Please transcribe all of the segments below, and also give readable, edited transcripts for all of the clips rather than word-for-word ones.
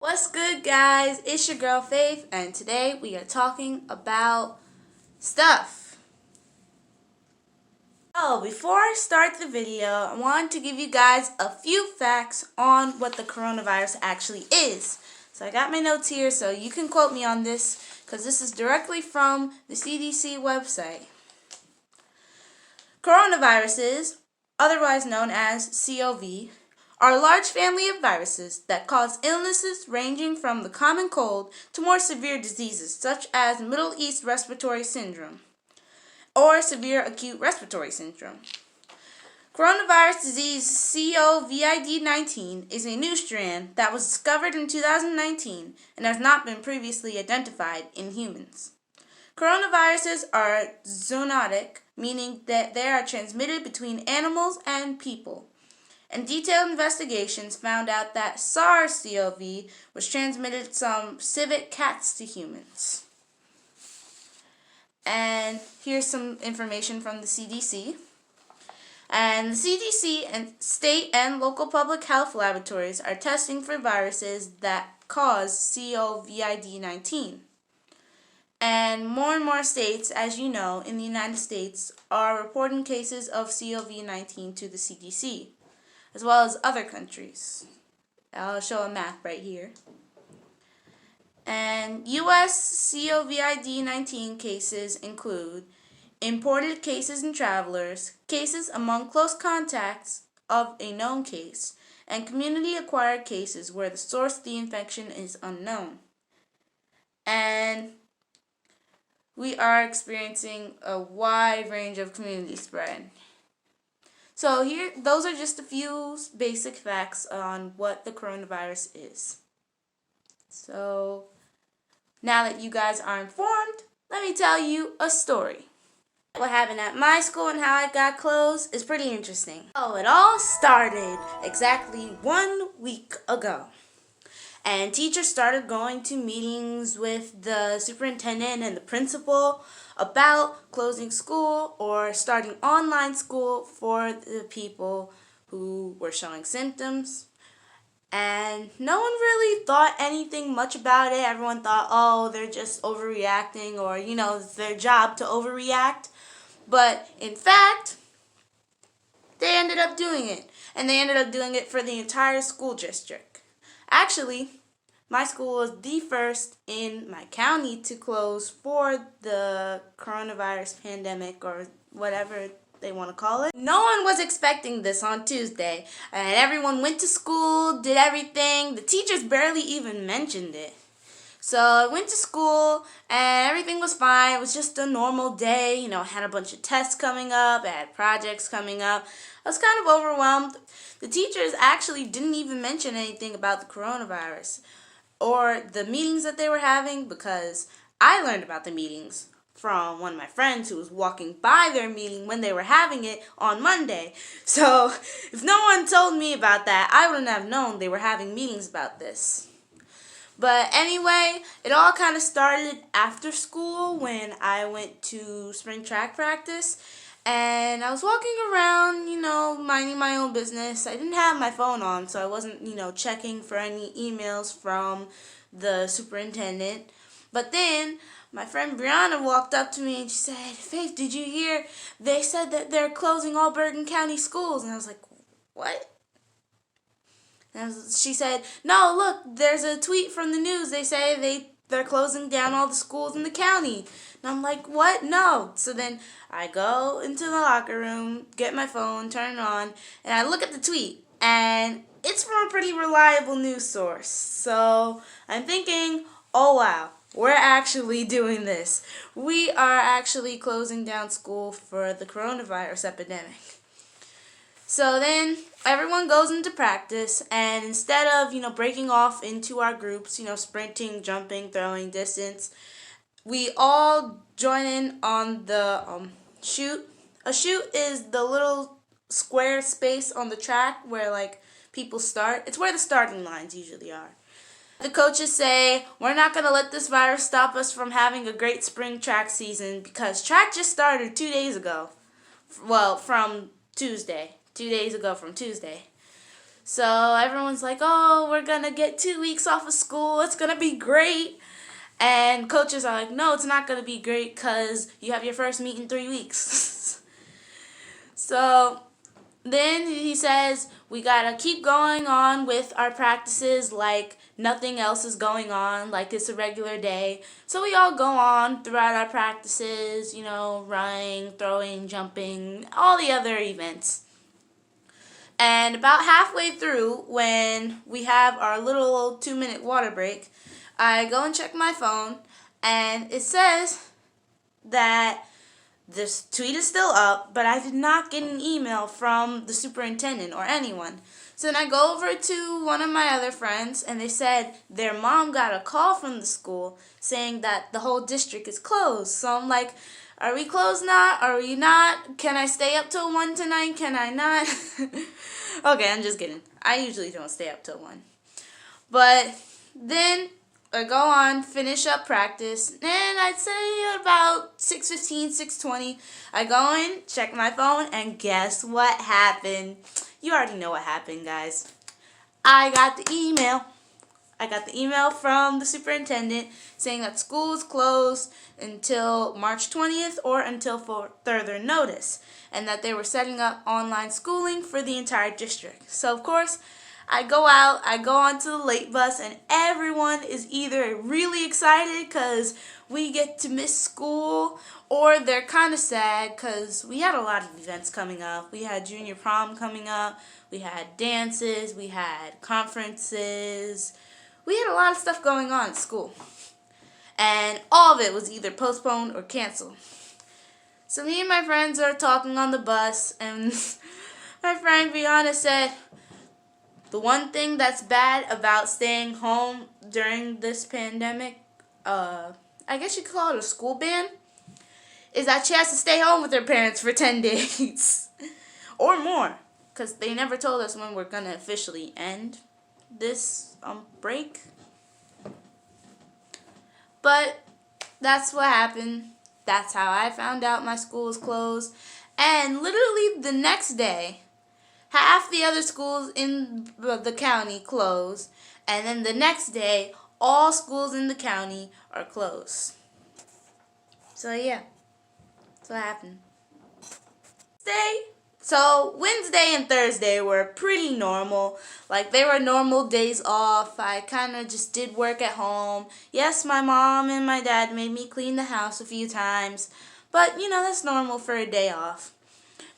What's good, guys? It's your girl Faith, and today we are talking about stuff. Oh, before I start the video, I want to give you guys a few facts on what the coronavirus actually is. So I got my notes here, so you can quote me on this, because this is directly from the CDC website. Coronaviruses, otherwise known as COV, are a large family of viruses that cause illnesses ranging from the common cold to more severe diseases such as Middle East Respiratory Syndrome or severe acute respiratory syndrome. Coronavirus disease COVID-19 is a new strand that was discovered in 2019 and has not been previously identified in humans. Coronaviruses are zoonotic, meaning that they are transmitted between animals and people. And detailed investigations found out that SARS-CoV was transmitted from civet cats to humans. And here's some information from the CDC. And the CDC and state and local public health laboratories are testing for viruses that cause COVID-19. And more states, as you know, in the United States are reporting cases of COVID-19 to the CDC, as well as other countries. I'll show a map right here. And U.S. COVID-19 cases include imported cases and travelers, cases among close contacts of a known case, and community-acquired cases where the source of the infection is unknown. And we are experiencing a wide range of community spread. So those are just a few basic facts on what the coronavirus is. So now that you guys are informed, let me tell you a story. What happened at my school and how it got closed is pretty interesting. Oh, it all started exactly 1 week ago. And teachers started going to meetings with the superintendent and the principal about closing school or starting online school for the people who were showing symptoms. And no one really thought anything much about it. Everyone thought, oh, they're just overreacting, or, it's their job to overreact. But in fact, they ended up doing it. And they ended up doing it for the entire school district. Actually, my school was the first in my county to close for the coronavirus pandemic, or whatever they want to call it. No one was expecting this on Tuesday, and everyone went to school, did everything. The teachers barely even mentioned it. So I went to school, and everything was fine. It was just a normal day. I had a bunch of tests coming up. I had projects coming up. I was kind of overwhelmed. The teachers actually didn't even mention anything about the coronavirus or the meetings that they were having, because I learned about the meetings from one of my friends who was walking by their meeting when they were having it on Monday. So if no one told me about that, I wouldn't have known they were having meetings about this. But anyway, it all kind of started after school when I went to spring track practice. And I was walking around, minding my own business. I didn't have my phone on, so I wasn't, checking for any emails from the superintendent. But then my friend Brianna walked up to me and she said, "Faith, did you hear? They said that they're closing all Bergen County schools." And I was like, "What?" And she said, "No, look, there's a tweet from the news. They say they're closing down all the schools in the county." And I'm like, "What? No." So then I go into the locker room, get my phone, turn it on, and I look at the tweet. And it's from a pretty reliable news source. So I'm thinking, oh wow, we're actually doing this. We are actually closing down school for the coronavirus epidemic. So then everyone goes into practice, and instead of, breaking off into our groups, sprinting, jumping, throwing, distance, we all join in on the shoot. A shoot is the little square space on the track where, people start. It's where the starting lines usually are. The coaches say, we're not going to let this virus stop us from having a great spring track season, because track just started 2 days ago. Well, from Tuesday. 2 days ago from Tuesday. So everyone's like, oh, we're going to get 2 weeks off of school. It's going to be great. And coaches are like, no, it's not going to be great because you have your first meet in 3 weeks. So then he says, we got to keep going on with our practices like nothing else is going on, like it's a regular day. So we all go on throughout our practices, running, throwing, jumping, all the other events. And about halfway through, when we have our little 2-minute water break, I go and check my phone, and it says that this tweet is still up, but I did not get an email from the superintendent or anyone. So then I go over to one of my other friends, and they said their mom got a call from the school saying that the whole district is closed. So I'm like, are we closed now? Are we not? Can I stay up till 1 tonight? Can I not? Okay, I'm just kidding. I usually don't stay up till 1. But then I go on, finish up practice, and I'd say about 6:15, 6:20, I go in, check my phone, and guess what happened? You already know what happened, guys. I got the email. I got the email from the superintendent saying that school is closed until March 20th or until further notice, and that they were setting up online schooling for the entire district. So, of course, I go out, I go onto the late bus, and everyone is either really excited because we get to miss school, or they're kind of sad because we had a lot of events coming up. We had junior prom coming up, we had dances, we had conferences. We had a lot of stuff going on at school, and all of it was either postponed or canceled. So me and my friends are talking on the bus, and my friend Brianna said, the one thing that's bad about staying home during this pandemic, I guess you could call it a school ban, is that she has to stay home with her parents for 10 days or more, because they never told us when we're going to officially end this break. But that's what happened. That's how I found out my school was closed. And literally the next day, half the other schools in the county closed, and then the next day, all schools in the county are closed. So yeah, that's what happened. So Wednesday and Thursday were pretty normal. Like, they were normal days off. I kind of just did work at home. Yes, my mom and my dad made me clean the house a few times, but that's normal for a day off.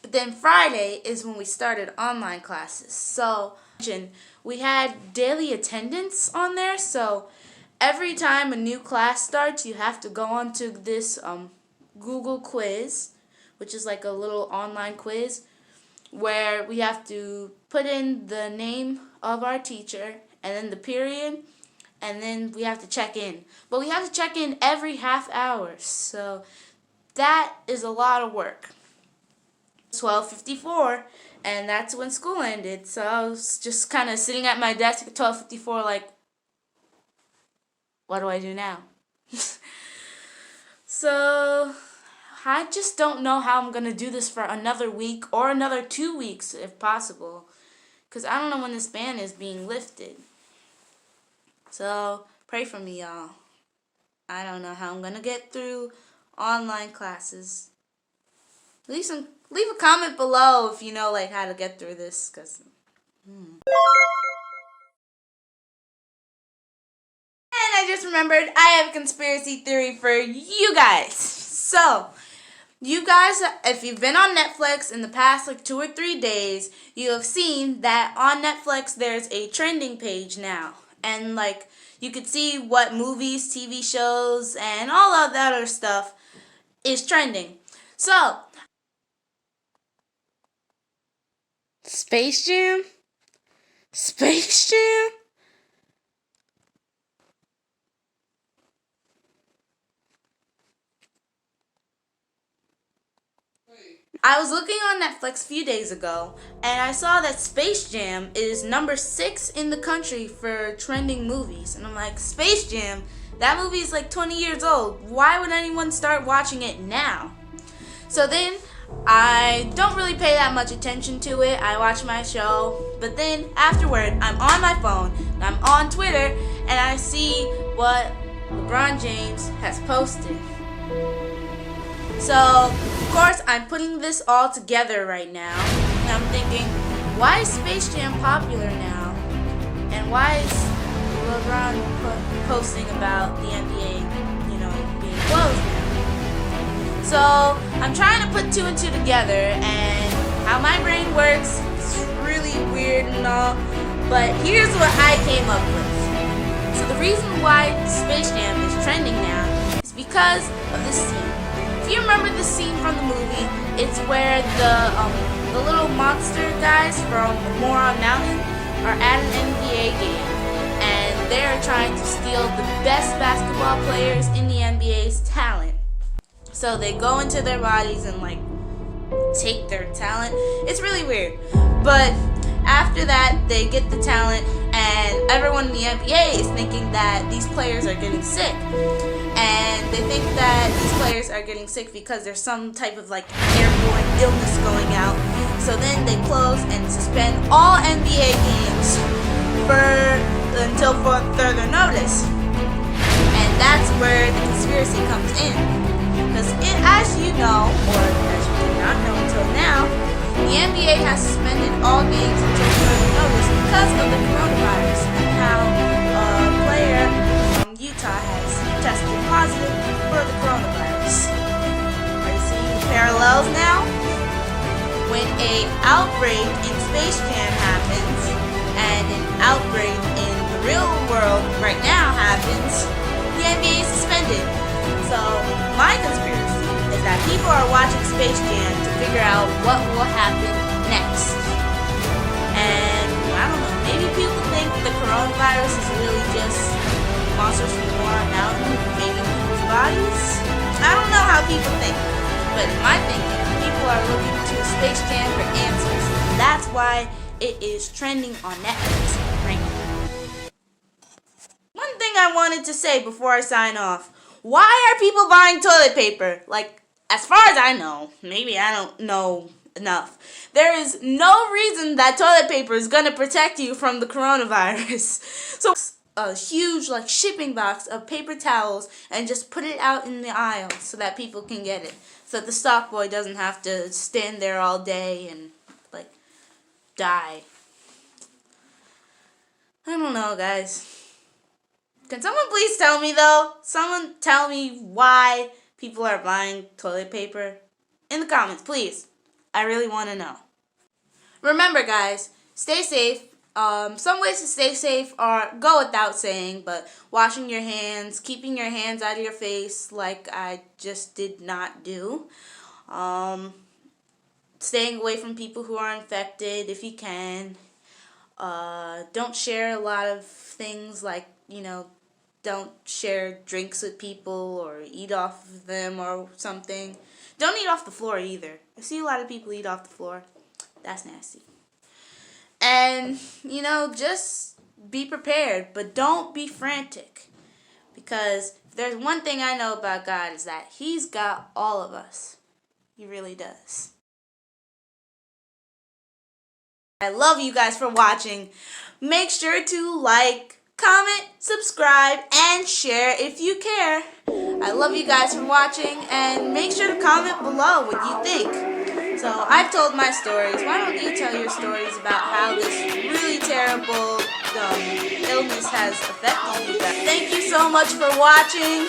But then Friday is when we started online classes. So we had daily attendance on there. So every time a new class starts, you have to go on to this Google quiz, which is like a little online quiz where we have to put in the name of our teacher and then the period, and then we have to check in. But we have to check in every half hour, so that is a lot of work. 12:54, and that's when school ended. So I was just kind of sitting at my desk at 12:54 like, what do I do now? So I just don't know how I'm going to do this for another week or another 2 weeks if possible, because I don't know when this ban is being lifted. So pray for me, y'all. I don't know how I'm going to get through online classes. Leave a comment below if you know how to get through this, because And I just remembered I have a conspiracy theory for you guys. So, you guys, if you've been on Netflix in the past 2 or 3 days, you have seen that on Netflix there's a trending page now. And you could see what movies, TV shows, and all of that other stuff is trending. So, Space Jam? Space Jam? I was looking on Netflix a few days ago, and I saw that Space Jam is number 6 in the country for trending movies. And I'm like, Space Jam? That movie is 20 years old. Why would anyone start watching it now? So then I don't really pay that much attention to it. I watch my show, but then afterward, I'm on my phone, and I'm on Twitter, and I see what LeBron James has posted. So, of course, I'm putting this all together right now, and I'm thinking, why is Space Jam popular now? And why is LeBron posting about the NBA, being closed now? So, I'm trying to put two and two together, and how my brain works is really weird and all, but here's what I came up with. So the reason why Space Jam is trending now is because of this scene. If you remember the scene from the movie, it's where the little monster guys from Moron Mountain are at an NBA game, and they're trying to steal the best basketball players in the NBA's talent. So they go into their bodies and take their talent. It's really weird. But after that, they get the talent, and everyone in the NBA is thinking that these players are getting sick. And they think that these players are getting sick because there's some type of airborne illness going out. So then they close and suspend all NBA games until further notice. And that's where the conspiracy comes in. Because as you know, or as you did not know until now, the NBA has suspended all games until further notice because of the coronavirus and how a player from Utah has tested positive for the coronavirus. Are you seeing the parallels now? When an outbreak in Space Jam happens and an outbreak in the real world right now happens, the NBA is suspended. So my conspiracy is that people are watching Space Jam to figure out what will happen next. And I don't know, maybe people think the coronavirus is really just monsters from Moron Mountain invading people's bodies. I don't know how people think, but in my thinking, people are looking to Space Jam for answers. That's why it is trending on Netflix right now. One thing I wanted to say before I sign off. Why are people buying toilet paper? As far as I know, maybe I don't know enough, there is no reason that toilet paper is going to protect you from the coronavirus. So a huge shipping box of paper towels and just put it out in the aisle so that people can get it. So that the stock boy doesn't have to stand there all day and die. I don't know, guys. Can someone please tell me though? Someone tell me why people are buying toilet paper? In the comments, please. I really want to know. Remember guys, stay safe. Some ways to stay safe are go without saying, but washing your hands, keeping your hands out of your face like I just did not do. Staying away from people who are infected if you can. Don't share a lot of things don't share drinks with people or eat off of them or something. Don't eat off the floor either. I see a lot of people eat off the floor. That's nasty. And, just be prepared, but don't be frantic. Because if there's one thing I know about God is that He's got all of us. He really does. I love you guys for watching. Make sure to comment, subscribe, and share if you care. I love you guys for watching, and make sure to comment below what you think. So I've told my stories. Why don't you tell your stories about how this really terrible illness has affected you guys? Thank you so much for watching.